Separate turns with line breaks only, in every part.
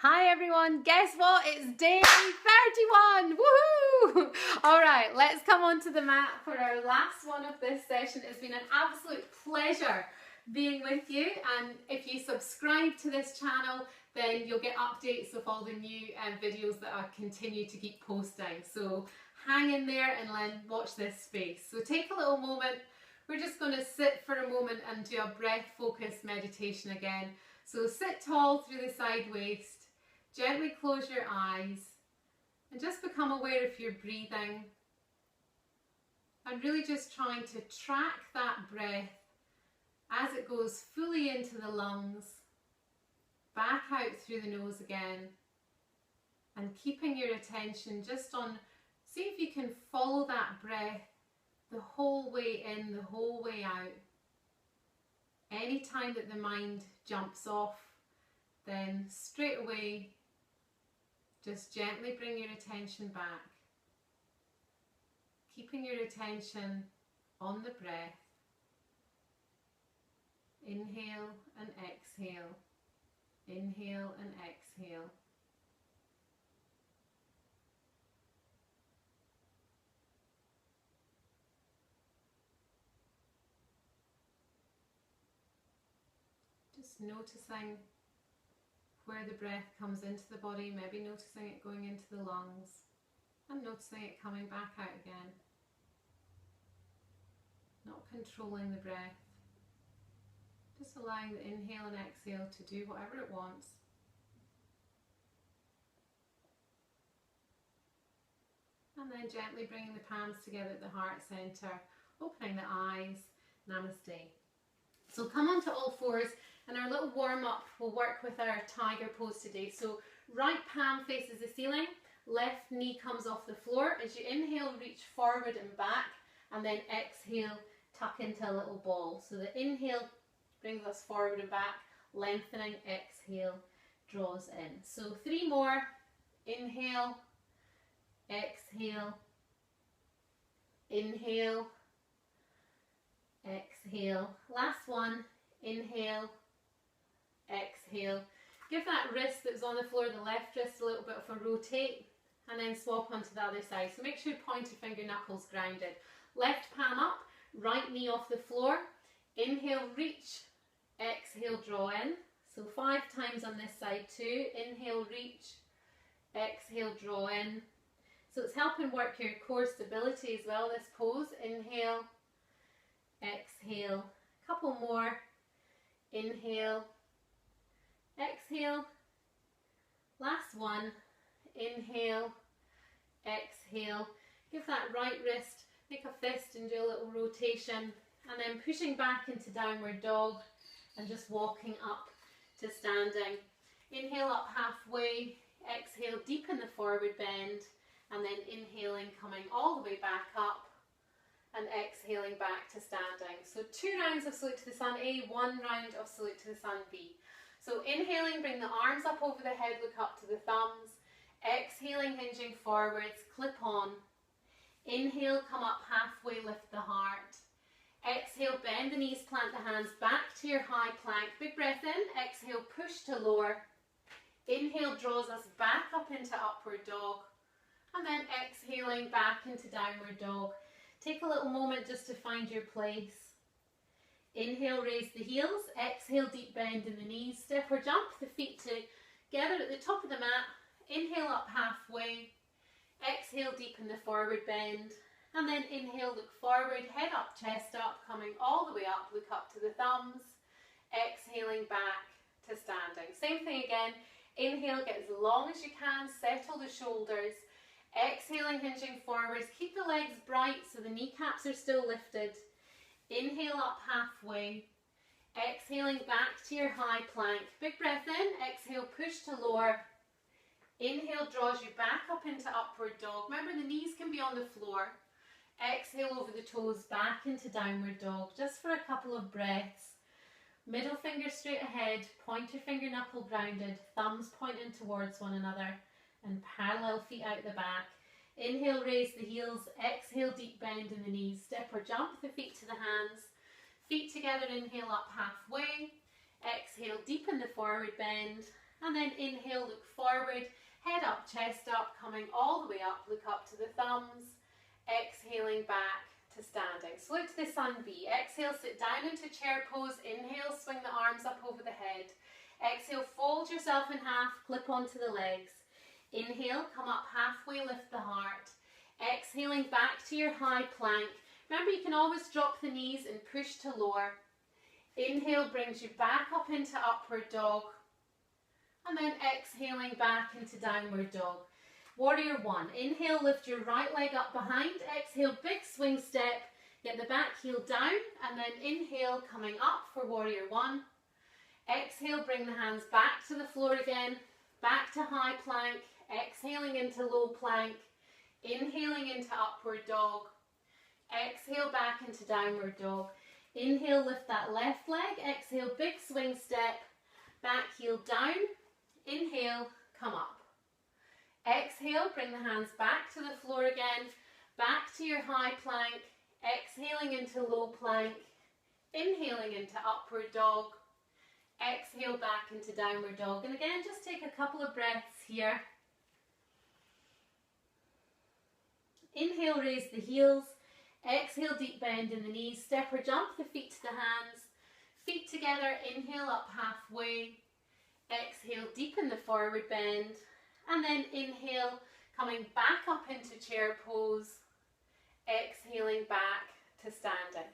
Hi everyone, guess what? It's day 31! Woohoo! Alright, let's come onto the mat for our last one of this session. It's been an absolute pleasure being with you, and if you subscribe to this channel then you'll get updates of all the new videos that I continue to keep posting. So hang in there and watch this space. So take a little moment. We're just going to sit for a moment and do a breath focused meditation again. So sit tall through the side waist. Gently close your eyes and just become aware of your breathing, and really just trying to track that breath as it goes fully into the lungs, back out through the nose again, and keeping your attention just on, see if you can follow that breath the whole way in, the whole way out. Any time that the mind jumps off, then straight away just gently bring your attention back, keeping your attention on the breath. Inhale and exhale, inhale and exhale. Just noticing where the breath comes into the body, maybe noticing it going into the lungs and noticing it coming back out again. Not controlling the breath, just allowing the inhale and exhale to do whatever it wants. And then gently bringing the palms together at the heart center, opening the eyes. Namaste. So come onto all fours, and our little warm-up will work with our tiger pose today. So right palm faces the ceiling, left knee comes off the floor. As you inhale, reach forward and back, and then exhale, tuck into a little ball. So the inhale brings us forward and back, lengthening, exhale, draws in. So 3 more. Inhale, exhale, inhale, exhale. Last one. Inhale, exhale. Give that wrist that's on the floor, the left wrist, a little bit of a rotate, and then swap onto the other side. So make sure pointer finger knuckles grounded. Left palm up, right knee off the floor. Inhale, reach, exhale, draw in. So 5 times on this side too. Inhale, reach, exhale, draw in. So it's helping work your core stability as well, this pose. Inhale, exhale. Couple more. Inhale, exhale. Last one. Inhale, exhale. Give that right wrist, make a fist and do a little rotation, and then pushing back into downward dog and just walking up to standing. Inhale up halfway, exhale, deepen the forward bend, and then inhaling, coming all the way back up, and exhaling back to standing. So 2 rounds of salute to the sun A, 1 round of salute to the sun B. So inhaling, bring the arms up over the head, look up to the thumbs. Exhaling, hinging forwards, clip on. Inhale, come up halfway, lift the heart. Exhale, bend the knees, plant the hands back to your high plank. Big breath in, exhale, push to lower. Inhale draws us back up into upward dog. And then exhaling back into downward dog. Take a little moment just to find your place. Inhale, raise the heels. Exhale, deep bend in the knees. Step or jump the feet together at the top of the mat. Inhale up halfway. Exhale, deepen the forward bend. And then inhale, look forward, head up, chest up, coming all the way up, look up to the thumbs. Exhaling back to standing. Same thing again. Inhale, get as long as you can, settle the shoulders. Exhaling, hinging forwards, keep the legs bright so the kneecaps are still lifted. Inhale up halfway. Exhaling back to your high plank. Big breath in, exhale, push to lower. Inhale draws you back up into upward dog. Remember, the knees can be on the floor. Exhale over the toes, back into downward dog, just for a couple of breaths. Middle finger straight ahead, pointer finger knuckle grounded, thumbs pointing towards one another, and parallel feet out the back. Inhale, raise the heels. Exhale, deep bend in the knees. Step or jump the feet to the hands. Feet together, inhale up halfway. Exhale, deepen the forward bend. And then inhale, look forward, head up, chest up, coming all the way up, look up to the thumbs, exhaling back to standing. So look to the sun B. Exhale, sit down into chair pose. Inhale, swing the arms up over the head. Exhale, fold yourself in half, clip onto the legs. Inhale, come up halfway, lift the heart. Exhaling back to your high plank. Remember, you can always drop the knees and push to lower. Inhale brings you back up into upward dog. And then exhaling back into downward dog. Warrior one. Inhale, lift your right leg up behind. Exhale, big swing step. Get the back heel down. And then inhale, coming up for warrior one. Exhale, bring the hands back to the floor again. Back to high plank. Exhaling into low plank. Inhaling into upward dog. Exhale back into downward dog. Inhale, lift that left leg. Exhale, big swing step. Back heel down. Inhale, come up. Exhale, bring the hands back to the floor again. Back to your high plank. Exhaling into low plank. Inhaling into upward dog. Exhale back into downward dog. And again, just take a couple of breaths here. Inhale, raise the heels. Exhale, deep bend in the knees. Step or jump the feet to the hands. Feet together, inhale up halfway. Exhale, deepen the forward bend. And then inhale, coming back up into chair pose. Exhaling back to standing.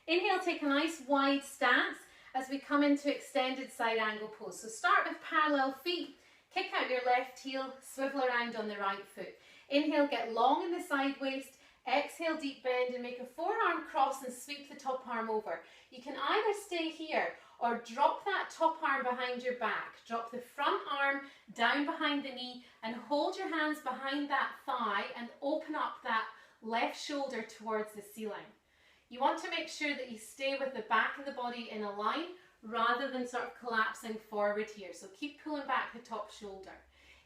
Inhale, take a nice wide stance as we come into extended side angle pose. So start with parallel feet. Kick out your left heel, swivel around on the right foot. Inhale, get long in the side waist. Exhale, deep bend and make a forearm cross and sweep the top arm over. You can either stay here or drop that top arm behind your back. Drop the front arm down behind the knee and hold your hands behind that thigh and open up that left shoulder towards the ceiling. You want to make sure that you stay with the back of the body in a line rather than sort of collapsing forward here. So keep pulling back the top shoulder.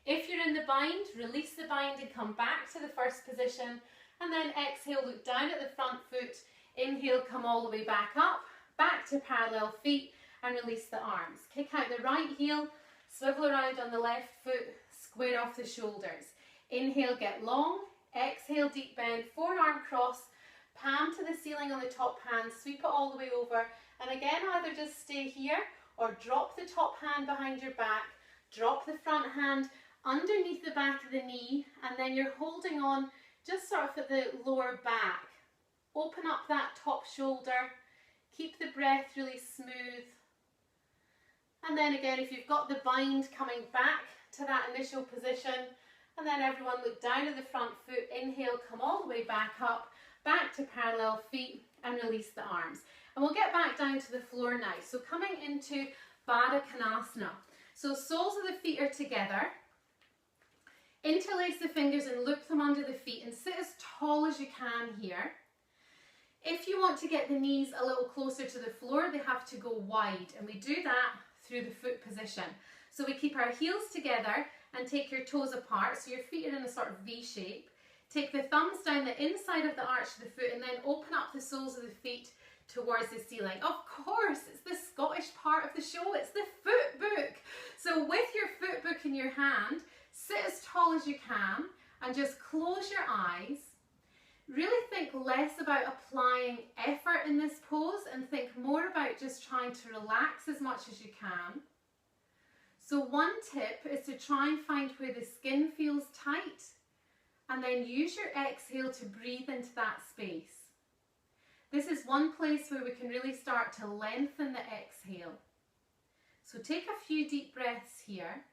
If you're in the bind, release the bind and come back to the first position. And then exhale, look down at the front foot. Inhale, come all the way back up, back to parallel feet and release the arms. Kick out the right heel, swivel around on the left foot, square off the shoulders. Inhale, get long. Exhale, deep bend, forearm cross, palm to the ceiling on the top hand, sweep it all the way over. And again, either just stay here or drop the top hand behind your back, drop the front hand underneath the back of the knee, and then you're holding on just sort of at the lower back. Open up that top shoulder, keep the breath really smooth. And then again, if you've got the bind, coming back to that initial position, and then everyone look down at the front foot, inhale, come all the way back up, back to parallel feet and release the arms. And we'll get back down to the floor now. So coming into Baddha Konasana. So soles of the feet are together. Interlace the fingers and loop them under the feet and sit as tall as you can here. If you want to get the knees a little closer to the floor, they have to go wide, and we do that through the foot position. So we keep our heels together and take your toes apart, so your feet are in a sort of V shape. Take the thumbs down the inside of the arch of the foot and then open up the soles of the feet towards the ceiling. Of course, it's the Scottish part of the show, it's the foot book. So with your foot book in your hand, sit as tall as you can and just close your eyes. Really think less about applying effort in this pose and think more about just trying to relax as much as you can. So one tip is to try and find where the skin feels tight and then use your exhale to breathe into that space. This is one place where we can really start to lengthen the exhale. So take a few deep breaths here.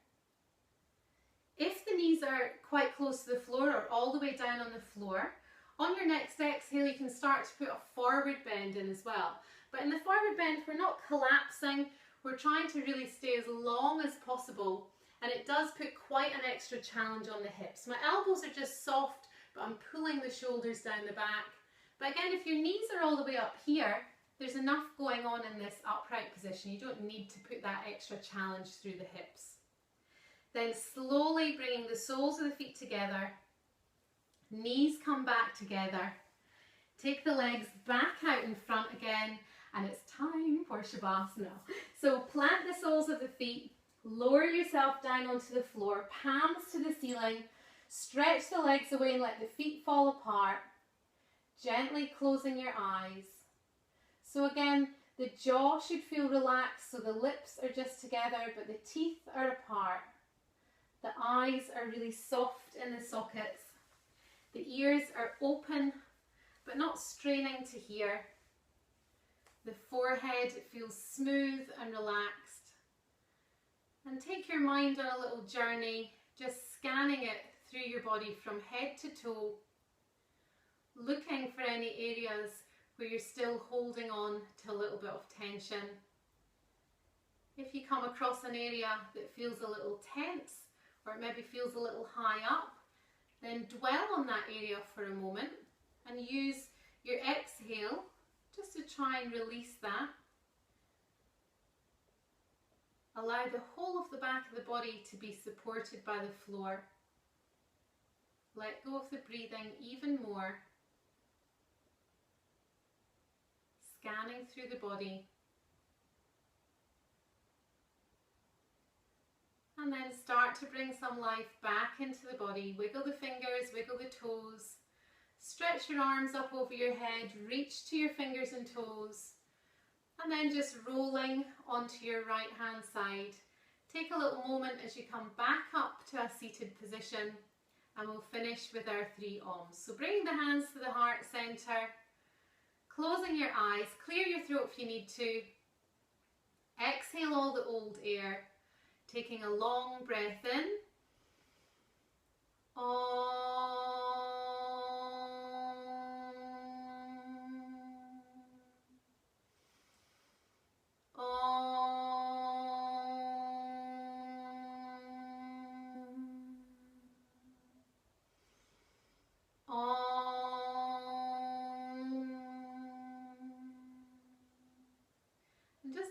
If the knees are quite close to the floor or all the way down on the floor, on your next exhale you can start to put a forward bend in as well. But in the forward bend we're not collapsing, we're trying to really stay as long as possible, and it does put quite an extra challenge on the hips. My elbows are just soft, but I'm pulling the shoulders down the back. But again, if your knees are all the way up here, there's enough going on in this upright position. You don't need to put that extra challenge through the hips. Then slowly bringing the soles of the feet together, knees come back together, take the legs back out in front again, and it's time for Shavasana. So plant the soles of the feet, Lower yourself down onto the floor, palms to the ceiling. Stretch the legs away and let the feet fall apart. Gently closing your eyes. So again, the jaw should feel relaxed, so the lips are just together, but the teeth are apart. The eyes are really soft in the sockets. The ears are open, but not straining to hear. The forehead feels smooth and relaxed. And take your mind on a little journey, just scanning it through your body from head to toe, looking for any areas where you're still holding on to a little bit of tension. If you come across an area that feels a little tense, or it maybe feels a little high up, then dwell on that area for a moment and use your exhale just to try and release that. Allow the whole of the back of the body to be supported by the floor. Let go of the breathing even more. Scanning through the body. And then start to bring some life back into the body. Wiggle the fingers, wiggle the toes. Stretch your arms up over your head, reach to your fingers and toes. And then just rolling onto your right hand side. Take a little moment as you come back up to a seated position, and we'll finish with our 3 Oms. So bringing the hands to the heart center, closing your eyes, clear your throat if you need to. Exhale all the old air, taking a long breath in.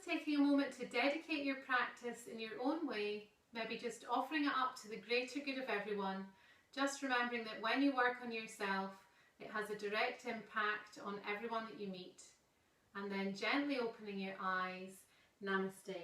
Taking a moment to dedicate your practice in your own way, maybe just offering it up to the greater good of everyone, just remembering that when you work on yourself, it has a direct impact on everyone that you meet. And then gently opening your eyes. Namaste.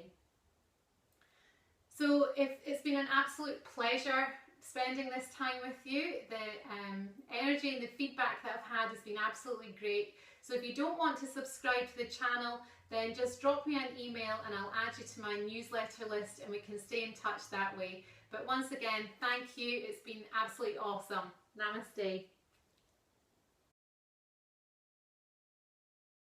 So it's been an absolute pleasure spending this time with you. The energy and the feedback that I've had has been absolutely great. So if you don't want to subscribe to the channel, then just drop me an email and I'll add you to my newsletter list and we can stay in touch that way. But once again, thank you. It's been absolutely awesome. Namaste.